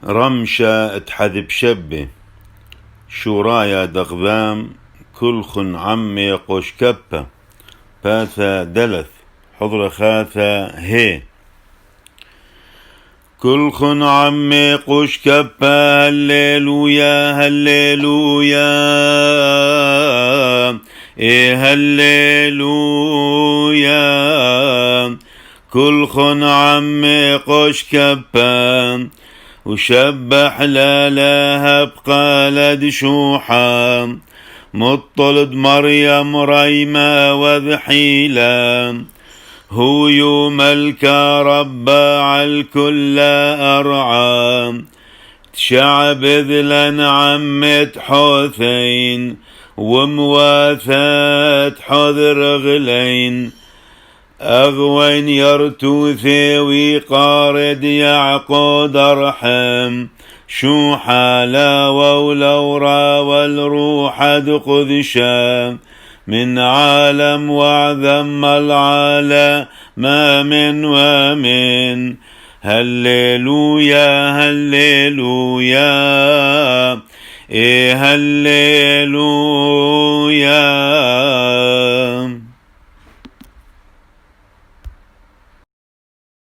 رمشة اتحذب شبه شورايا دغذام كل خن عمي قوش كبة باثا دلث حضر خاثا هي كل خن عمي قوش كبة هللويا هللويا إيه هللويا كل خن عمي قوش كبة وشبح لا لهب قالد شوحا مطلد مريم ريما وذحيلا هو يوم الكربع الكل أرعى شعب ذلن عمت حوثين ومواثات حذر غلين أغوين يرتوثي ويقارد يعقود أرحم شو حالا ولورا والروح دقذشا من عالم وعذم العالم ما من ومن هللويا هللويا إيه هللويا